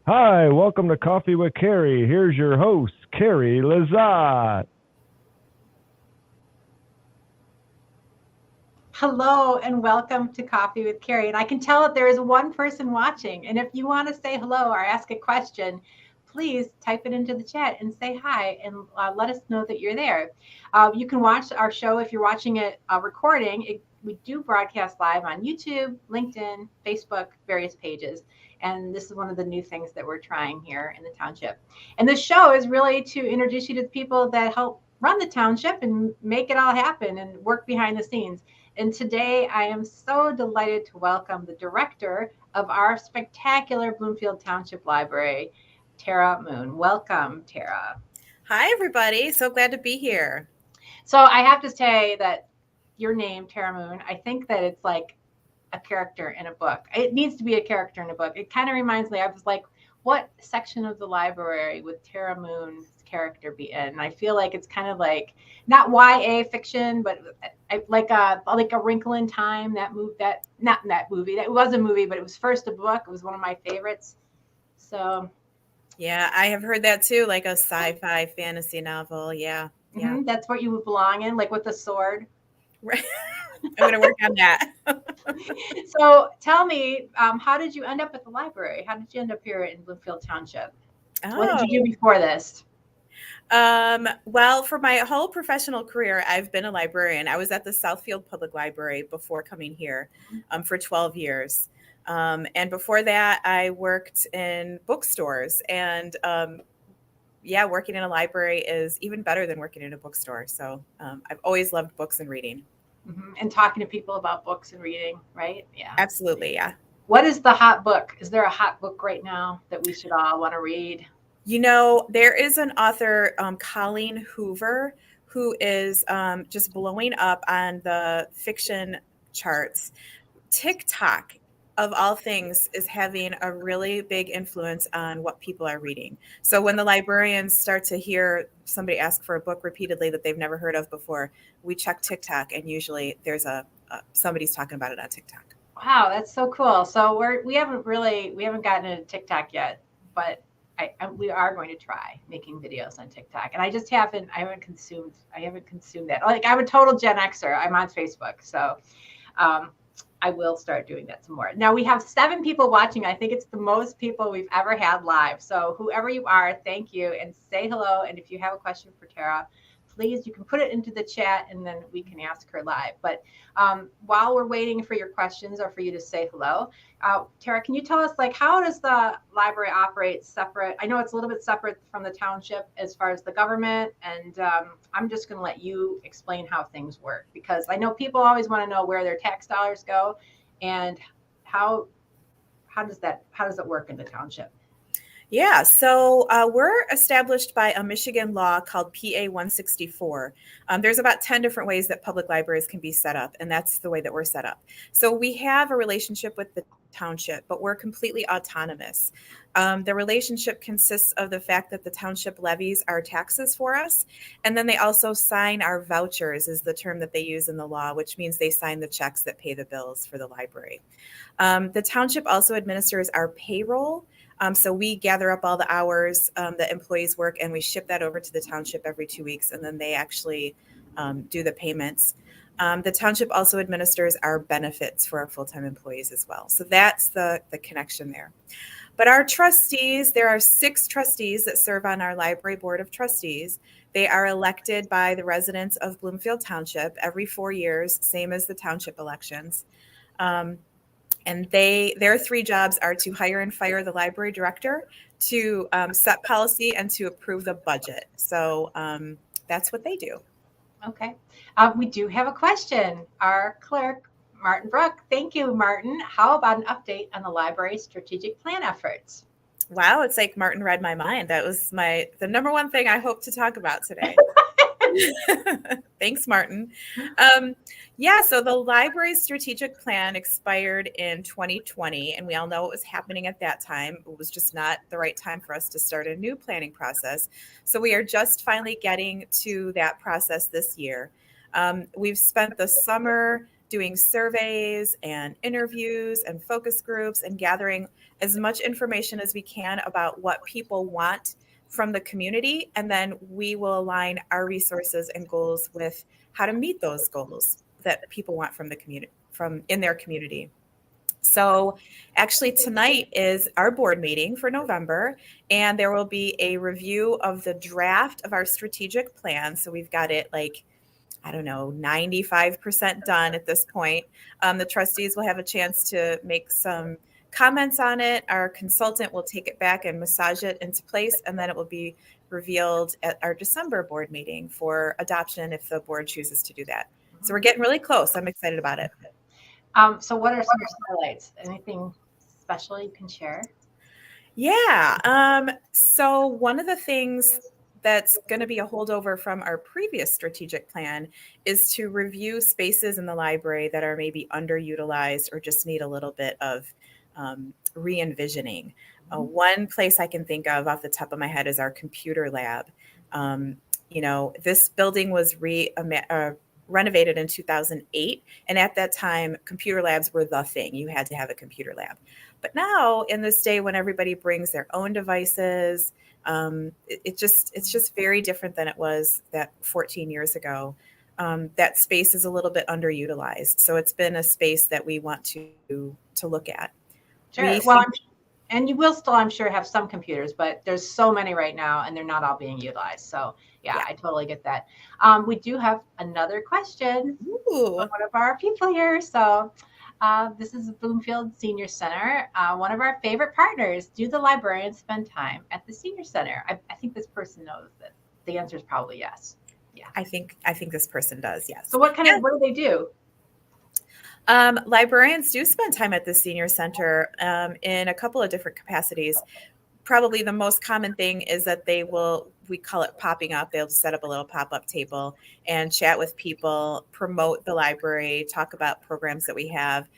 Hi, welcome to Coffee with Carrie. Here's your host, Carrie Lazat. Hello and welcome to Coffee with Carrie. And I can tell that there is one person watching. And if you want to say hello or ask a question, please type it into the chat and say hi and let us know that you're there. You can watch our show if you're watching it recording. We do broadcast live on YouTube, LinkedIn, Facebook, various pages. And this is one of the new things that we're trying here in the township. And the show is really to introduce you to the people that help run the township and make it all happen and work behind the scenes. And today I am so delighted to welcome the director of our spectacular Bloomfield Township Library, Tera Moon. Welcome, Tera. Hi, everybody. So glad to be here. So I have to say that your name, Tera Moon, I think that it's like a character in a book. It needs to be a character in a book. It kind of reminds me, I was like, what section of the library would Tera Moon's character be in? And I feel like it's kind of like not YA fiction, but like a Wrinkle in Time. That movie, that not that movie. That was a movie, but it was first a book. It was one of my favorites. So Yeah, I have heard that too, like a sci-fi fantasy novel. Yeah. that's what you would belong in, like with the sword. Right. I'm going to work on that. So tell me, how did you end up at the library? How did you end up here in Bloomfield Township? What did you do before this? Well, for my whole professional career, I've been a librarian. I was at the Southfield Public Library before coming here for 12 years. And before that, I worked in bookstores. And yeah, working in a library is even better than working in a bookstore. So I've always loved books and reading. Mm-hmm. And talking to people about books and reading, right? Yeah. Absolutely, yeah. What is the hot book? Is there a hot book right now that we should all want to read? You know, there is an author, Colleen Hoover, who is just blowing up on the fiction charts. TikTok, of all things, is having a really big influence on what people are reading. So when the librarians start to hear somebody ask for a book repeatedly that they've never heard of before, we check TikTok, and usually there's somebody's talking about it on TikTok. Wow, that's so cool. So we haven't gotten into TikTok yet, but we are going to try making videos on TikTok. And I haven't consumed that. Like, I'm a total Gen Xer. I'm on Facebook, so I will start doing that some more. Now we have 7 people watching. I think it's the most people we've ever had live. So whoever you are, thank you, and say hello. And if you have a question for Tera, please, you can put it into the chat and then we can ask her live. But while we're waiting for your questions or for you to say hello, Tera, can you tell us, like, how does the library operate separate? I know it's a little bit separate from the township as far as the government, and I'm just going to let you explain how things work, because I know people always want to know where their tax dollars go and how does it work in the township? Yeah, so we're established by a Michigan law called PA 164. There's about 10 different ways that public libraries can be set up, and that's the way that we're set up. So we have a relationship with the township, but we're completely autonomous. The relationship consists of the fact that the township levies our taxes for us, and then they also sign our vouchers, is the term that they use in the law, which means they sign the checks that pay the bills for the library. The township also administers our payroll. So we gather up all the hours that employees work, and we ship that over to the township every 2 weeks, and then they actually do the payments. The township also administers our benefits for our full-time employees as well. So that's the connection there. But our trustees, there are 6 trustees that serve on our library board of trustees. They are elected by the residents of Bloomfield Township every 4 years, same as the township elections. And their 3 jobs are to hire and fire the library director, to set policy, and to approve the budget. So that's what they do. Okay. We do have a question. Our clerk, Martin Brook. Thank you, Martin. How about an update on the library's strategic plan efforts? Wow, it's like Martin read my mind. That was the number one thing I hope to talk about today. Thanks, Martin. So the library's strategic plan expired in 2020, and we all know what was happening at that time. It was just not the right time for us to start a new planning process. So we are just finally getting to that process this year. We've spent the summer doing surveys and interviews and focus groups and gathering as much information as we can about what people want from the community. And then we will align our resources and goals with how to meet those goals that people want from the community, from in their community. So actually tonight is our board meeting for November, and there will be a review of the draft of our strategic plan. So we've got it like, I don't know, 95% done at this point. The trustees will have a chance to make some comments on it. Our consultant will take it back and massage it into place, and then it will be revealed at our December board meeting for adoption if the board chooses to do that. So we're getting really close. I'm excited about it. So what are some highlights? Anything special you can share? Yeah. So one of the things that's going to be a holdover from our previous strategic plan is to review spaces in the library that are maybe underutilized or just need a little bit of re-envisioning. One place I can think of off the top of my head is our computer lab. This building was renovated in 2008. And at that time, computer labs were the thing. You had to have a computer lab. But now in this day when everybody brings their own devices, it's just very different than it was that 14 years ago. That space is a little bit underutilized. So it's been a space that we want to look at. Sure. And you will still, I'm sure, have some computers, but there's so many right now and they're not all being utilized. So yeah. I totally get that. We do have another question from one of our people here. So this is Bloomfield Senior Center. One of our favorite partners. Do the librarians spend time at the Senior Center? I think this person knows that the answer is probably yes. Yeah. I think this person does. Yes. So what do they do? Librarians do spend time at the Senior Center in a couple of different capacities. Probably the most common thing is that we call it popping up. They'll set up a little pop-up table and chat with people, promote the library, talk about programs that we have,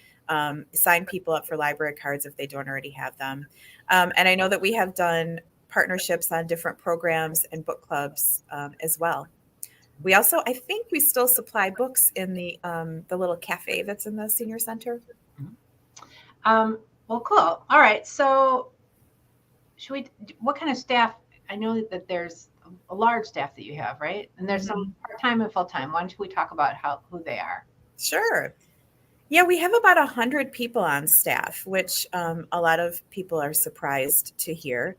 sign people up for library cards if they don't already have them. And I know that we have done partnerships on different programs and book clubs as well. We also, I think we still supply books in the little cafe that's in the Senior Center. Well, cool. All right. So what kind of staff? I know that there's a large staff that you have, right? And there's some part-time and full-time. Why don't we talk about who they are? Sure. Yeah, we have about 100 people on staff, which a lot of people are surprised to hear.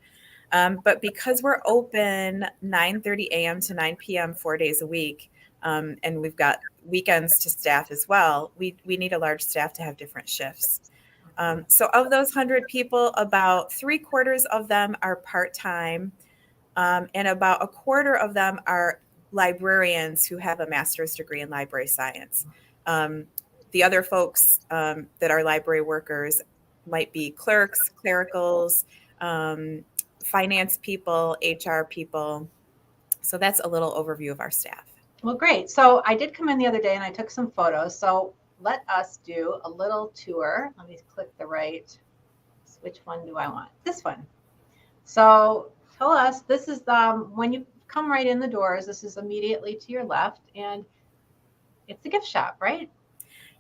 But because we're open 9:30 a.m. to 9 p.m. 4 days a week, and we've got weekends to staff as well, we need a large staff to have different shifts. So of those 100 people, about 3/4 of them are part-time, and about 1/4 of them are librarians who have a master's degree in library science. The other folks that are library workers might be clerks, clericals, finance people, HR people. So that's a little overview of our staff. Well, great. So I did come in the other day and I took some photos. So let us do a little tour. Let me click the right. Which one do I want? This one. So tell us, this is when you come right in the doors, this is immediately to your left, and it's the gift shop, right?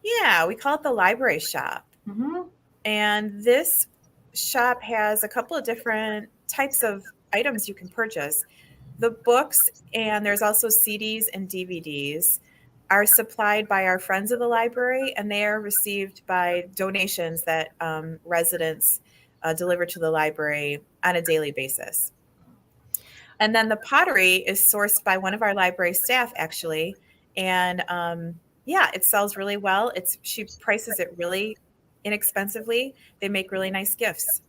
Yeah, we call it the library shop. Mm-hmm. And this shop has a couple of different types of items you can purchase. The books, and there's also CDs and DVDs, are supplied by our friends of the library, and they are received by donations that residents deliver to the library on a daily basis. And then the pottery is sourced by one of our library staff, actually, and it sells really well. She prices it really inexpensively. They make really nice gifts.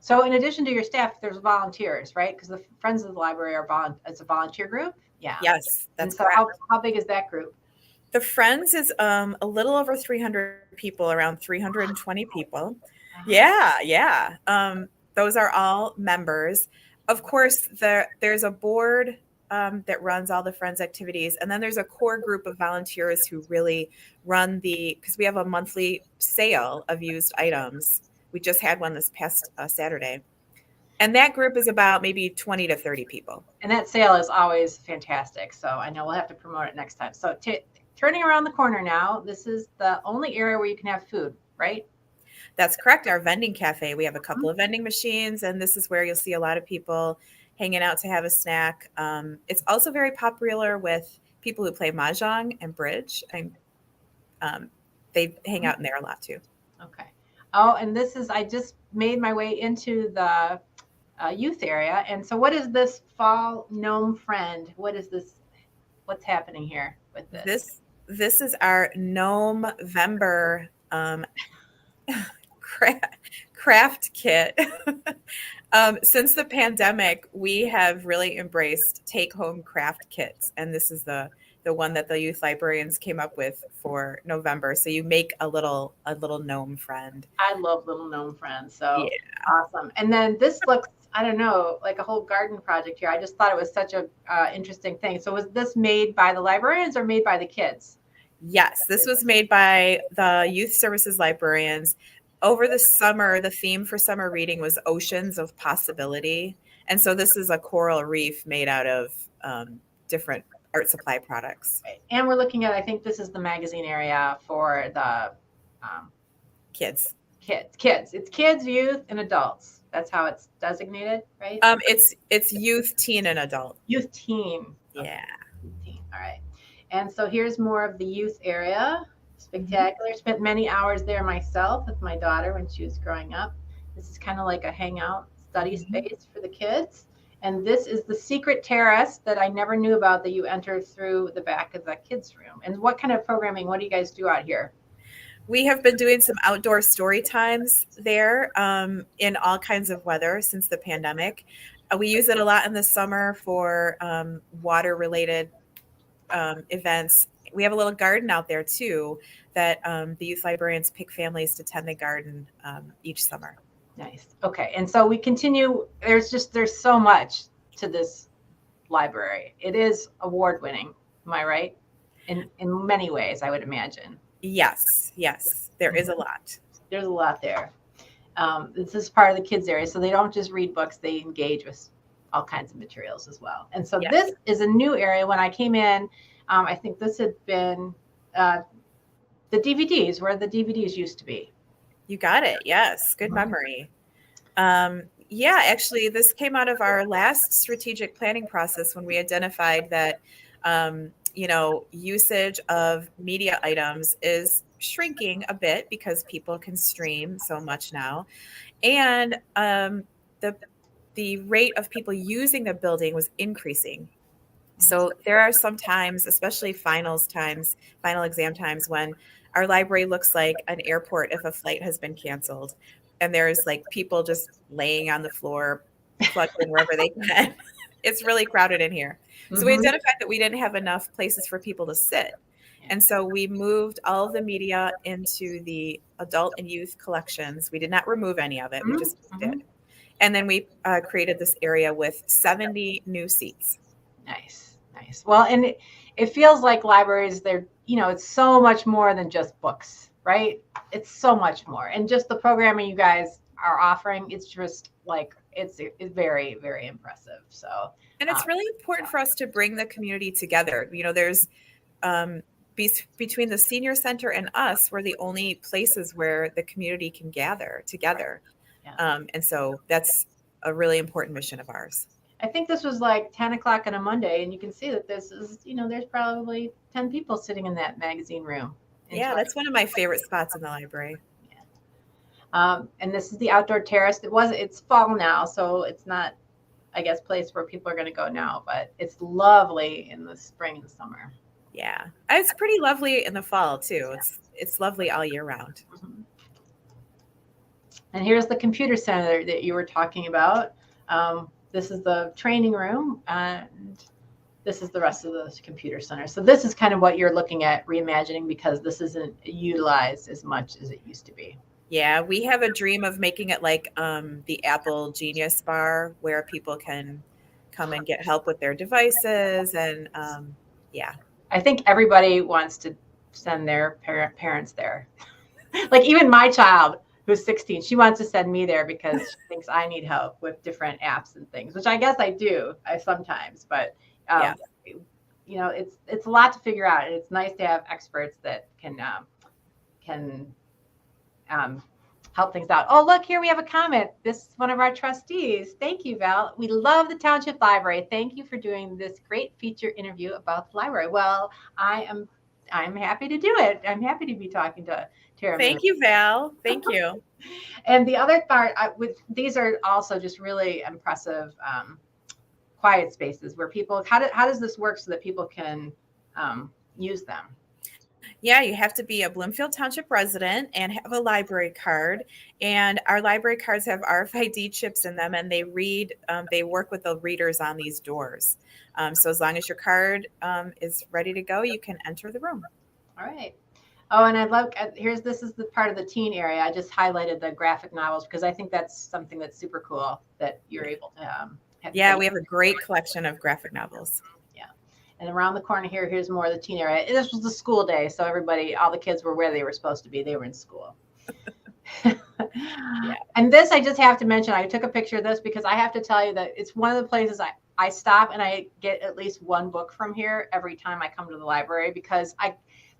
So in addition to your staff, there's volunteers, right? Because the Friends of the Library it's a volunteer group. Yeah. Yes, that's so correct. How big is that group? The Friends is a little over 300 people, around 320 people. Yeah. Those are all members. Of course, there's a board that runs all the Friends activities. And then there's a core group of volunteers who really run because we have a monthly sale of used items. We just had one this past Saturday. And that group is about maybe 20 to 30 people. And that sale is always fantastic. So I know we'll have to promote it next time. So turning around the corner now, this is the only area where you can have food, right? That's correct. Our vending cafe. We have a couple of vending machines, and this is where you'll see a lot of people hanging out to have a snack. It's also very popular with people who play mahjong and bridge, and they hang out in there a lot too. Okay. Oh, and this is, I just made my way into the youth area. And so what is this fall gnome friend? What is this? What's happening here with this? This is our Gnome Vember craft kit. Since the pandemic, we have really embraced take-home craft kits, and this is the one that the youth librarians came up with for November. So you make a little gnome friend. I love little gnome friends. So awesome. And then this looks, I don't know, like a whole garden project here. I just thought it was such a interesting thing. So was this made by the librarians or made by the kids? Yes, this was made by the youth services librarians. Over the summer, the theme for summer reading was oceans of possibility. And so this is a coral reef made out of different art supply products. And we're looking at, I think this is the magazine area for the kids. It's kids, youth, and adults. That's how it's designated, right? It's youth, teen, and adult. Youth, teen. Yeah. Youth, teen. All right. And so here's more of the youth area. Spectacular. Spent many hours there myself with my daughter when she was growing up. This is kind of like a hangout study space for the kids. And this is the secret terrace that I never knew about that you enter through the back of the kids' room. And what kind of programming, what do you guys do out here? We have been doing some outdoor story times there in all kinds of weather since the pandemic. We use it a lot in the summer for water-related events. We have a little garden out there too that the youth librarians pick families to tend the garden each summer. Nice. Okay. And so we continue. There's so much to this library. It is award winning. Am I right? In many ways, I would imagine. Yes. There is a lot. There's a lot there. This is part of the kids area. So they don't just read books, they engage with all kinds of materials as well. And so this is a new area. When I came in, I think this had been the DVDs, where the DVDs used to be. You got it. Yes. Good memory. Actually, this came out of our last strategic planning process when we identified that, usage of media items is shrinking a bit because people can stream so much now. And the rate of people using the building was increasing. So there are some times, especially final exam times, when our library looks like an airport if a flight has been canceled. And there's like people just laying on the floor, plugged in wherever they can. It's really crowded in here. So we identified that we didn't have enough places for people to sit. And so we moved all of the media into the adult and youth collections. We did not remove any of it. We just did. And then we created this area with 70 new seats. Nice. Well, and it feels like libraries, it's so much more than just books, right? It's so much more. And just the programming you guys are offering, it's just like, it's very, very impressive. So, and it's really important for us to bring the community together. There's between the senior center and us, we're the only places where the community can gather together. Yeah. And so that's a really important mission of ours. I think this was like 10 o'clock on a Monday, and you can see that this is, there's probably 10 people sitting in that magazine room. Yeah, that's one of my favorite spots in the library. Yeah. And this is the outdoor terrace. It's fall now, so it's not, I guess, place where people are going to go now, but it's lovely in the spring and the summer. Yeah, it's pretty lovely in the fall too. It's lovely all year round. And here's the computer center that you were talking about. This is the training room, and this is the rest of the computer center. So this is kind of what you're looking at reimagining, because this isn't utilized as much as it used to be. Yeah, we have a dream of making it like the Apple Genius Bar, where people can come and get help with their devices. And I think everybody wants to send their parents there. Like even my child, who's 16, she wants to send me there because she thinks I need help with different apps and things, which I guess I do sometimes, but it's a lot to figure out, and it's nice to have experts that can help things out. Oh, look, here we have a comment. This is one of our trustees. Thank you, Val. We love the Township Library. Thank you for doing this great feature interview about the library. Well, I'm happy to do it. I'm happy to be talking to Tera Moon. Thank you, Val. Thank you. And the other part, these are also just really impressive quiet spaces where people, how does this work so that people can use them? Yeah, you have to be a Bloomfield Township resident and have a library card. And our library cards have RFID chips in them, and they work with the readers on these doors. So as long as your card is ready to go, you can enter the room. All right. Oh, and this is the part of the teen area. I just highlighted the graphic novels because I think that's something that's super cool that you're able to have. Yeah, we have a great collection of graphic novels. And around the corner here's more of the teen area. This was the school day, so all the kids were where they were supposed to be. They were in school. Yeah. And this, I just have to mention, I took a picture of this because I have to tell you that it's one of the places I stop and I get at least one book from here every time I come to the library, because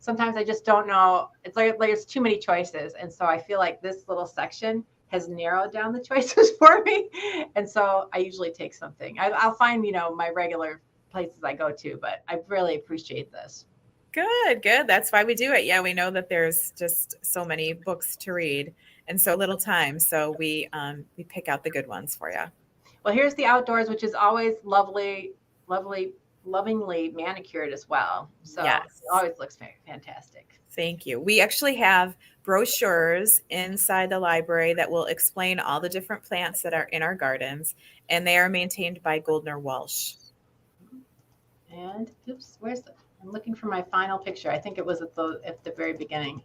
sometimes I just don't know. It's like there's too many choices. And so I feel like this little section has narrowed down the choices for me. And so I usually take something. I'll find, my regular places I go to, but I really appreciate this. Good. That's why we do it. Yeah, we know that there's just so many books to read and so little time. So we pick out the good ones for you. Well, here's the outdoors, which is always lovely, lovingly manicured as well. So yes. It always looks fantastic. Thank you. We actually have brochures inside the library that will explain all the different plants that are in our gardens, and they are maintained by Goldner Walsh. And I'm looking for my final picture. I think it was at the very beginning.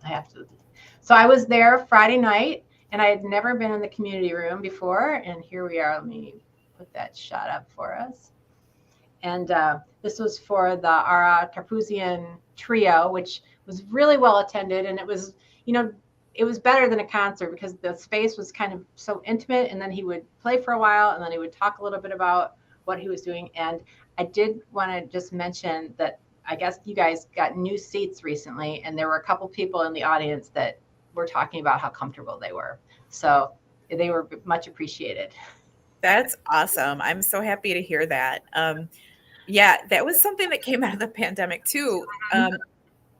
So I was there Friday night, and I had never been in the community room before. And here we are. Let me put that shot up for us. And this was for the Ara Carpuzian trio, which was really well attended. And it was, it was better than a concert because the space was kind of so intimate. And then he would play for a while, and then he would talk a little bit about what he was doing. And I did want to just mention that I guess you guys got new seats recently, and there were a couple people in the audience that were talking about how comfortable they were. So they were much appreciated. That's awesome. I'm so happy to hear that. Yeah, that was something that came out of the pandemic too.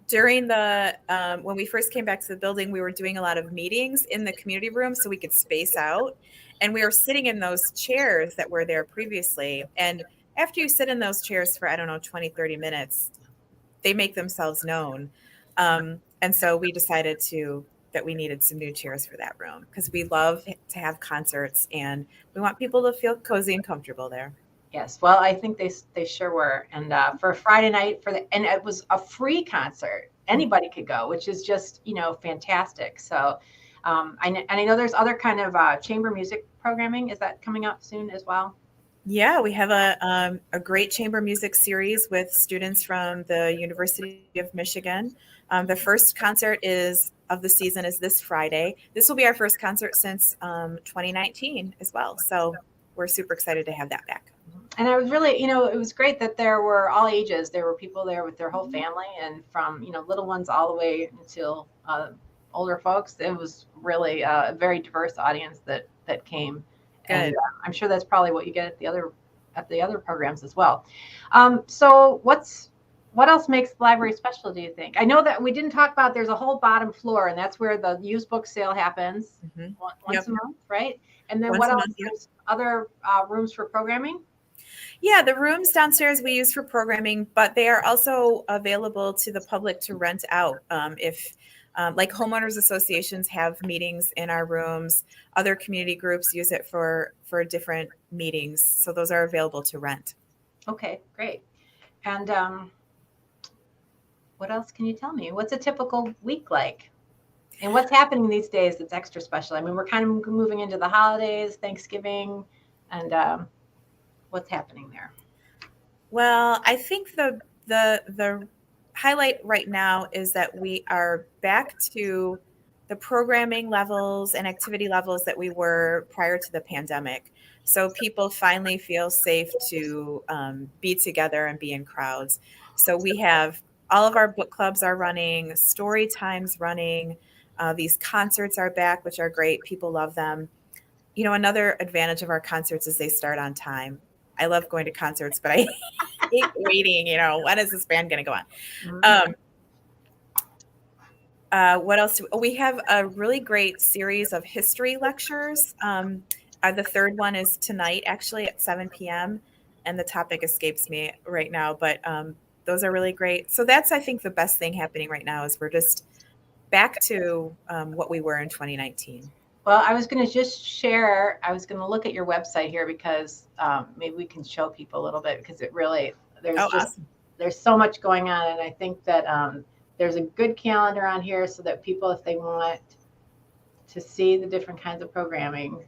During when we first came back to the building, we were doing a lot of meetings in the community room so we could space out. And we were sitting in those chairs that were there previously. And after you sit in those chairs for, 20, 30 minutes, they make themselves known. And so we decided that we needed some new chairs for that room because we love to have concerts and we want people to feel cozy and comfortable there. Yes. Well, I think they sure were. And for a Friday night and it was a free concert. Anybody could go, which is just, fantastic. So I know there's other kind of chamber music programming. Is that coming up soon as well? Yeah, we have a great chamber music series with students from the University of Michigan. The first concert of the season is this Friday. This will be our first concert since 2019 as well. So we're super excited to have that back. And I was really, it was great that there were all ages. There were people there with their whole family, and from, little ones all the way until older folks. It was really a very diverse audience that came. Good. And I'm sure that's probably what you get at the other programs as well. So what else makes the library special, do you think? I know that we didn't talk about there's a whole bottom floor, and that's where the used book sale happens once a month, right? And then what else? There's other rooms for programming? Yeah, the rooms downstairs we use for programming, but they are also available to the public to rent out if like homeowners associations have meetings in our rooms. Other community groups use it for different meetings. So those are available to rent. Okay, great. And what else can you tell me? What's a typical week like? And what's happening these days that's extra special? I mean, we're kind of moving into the holidays, Thanksgiving, and what's happening there? Well, I think the highlight right now is that we are back to the programming levels and activity levels that we were prior to the pandemic. So people finally feel safe to be together and be in crowds. So we have all of our book clubs are running, story times running. These concerts are back, which are great. People love them. You know, another advantage of our concerts is they start on time. I love going to concerts, but I hate waiting. You know, when is this band going to go on? What else? We have a really great series of history lectures. The third one is tonight, actually, at 7 p.m. And the topic escapes me right now, but those are really great. So that's, I think, the best thing happening right now is we're just back to what we were in 2019. Well, I was going to just share, I was going to look at your website here because maybe we can show people a little bit because it really, Awesome. There's so much going on. And I think that there's a good calendar on here so that people, if they want to see the different kinds of programming.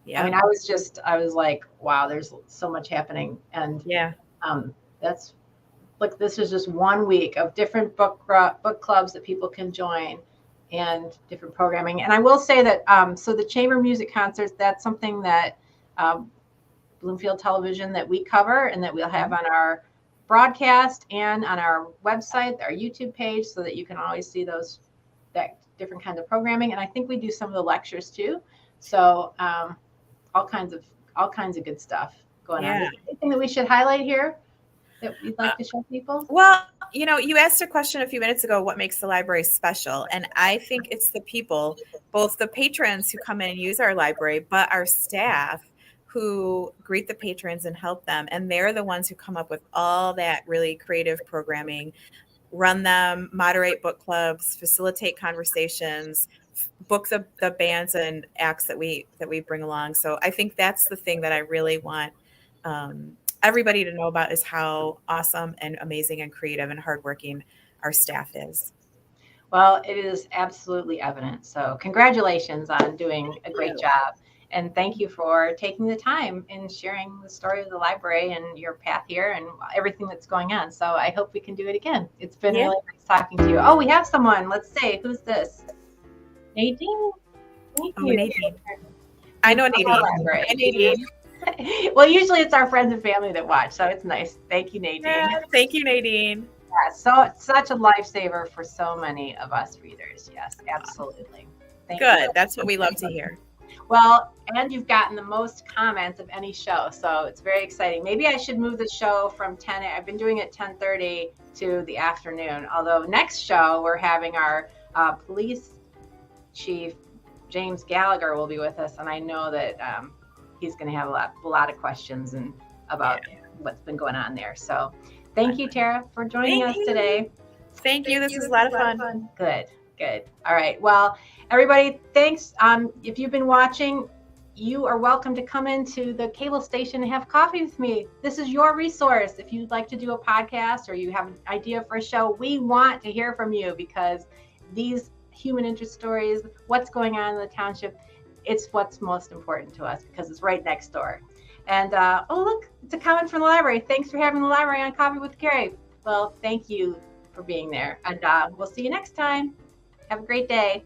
Yeah. I mean, I was like, wow, there's so much happening. And this is just 1 week of different book clubs that people can join and different programming. And I will say that, so the chamber music concerts, that's something that Bloomfield Television that we cover and that we'll have on our broadcast and on our website, our YouTube page, so that you can always see that different kinds of programming. And I think we do some of the lectures too. So all kinds of good stuff going on. Is there anything that we should highlight here that you'd like to show people? Well, you know, you asked a question a few minutes ago, what makes the library special? And I think it's the people, both the patrons who come in and use our library, but our staff who greet the patrons and help them. And they're the ones who come up with all that really creative programming, run them, moderate book clubs, facilitate conversations, book the bands and acts that we bring along. So I think that's the thing that I really want everybody to know about is how awesome and amazing and creative and hardworking our staff is. Well, it is absolutely evident. So congratulations on doing a great job. And thank you for taking the time and sharing the story of the library and your path here and everything that's going on. So I hope we can do it again. It's been really nice talking to you. Oh, we have someone. Let's see. Who's this? Nadine? Nadine. I know Nadine. Hi, Nadine. Well, usually it's our friends and family that watch, so it's nice. Thank you, Nadine. Yeah, thank you, Nadine. Yeah, so it's such a lifesaver for so many of us readers. Yes, absolutely. Thank you. That's what we love to hear. Well, and you've gotten the most comments of any show, so it's very exciting. Maybe I should move the show from 10. I've been doing it 10:30 to the afternoon. Although next show we're having our police chief James Gallagher will be with us, and I know that he's going to have a lot of questions and about what's been going on there. So thank you, Tera, for joining us today. Thank you. This was a lot of fun. Good. All right. Well, everybody, thanks. If you've been watching, you are welcome to come into the cable station and have coffee with me. This is your resource. If you'd like to do a podcast or you have an idea for a show, we want to hear from you because these human interest stories, what's going on in the township, it's what's most important to us because it's right next door. And oh, look, it's a comment from the library. Thanks for having the library on Coffee with Carrie. Well, thank you for being there. And we'll see you next time. Have a great day.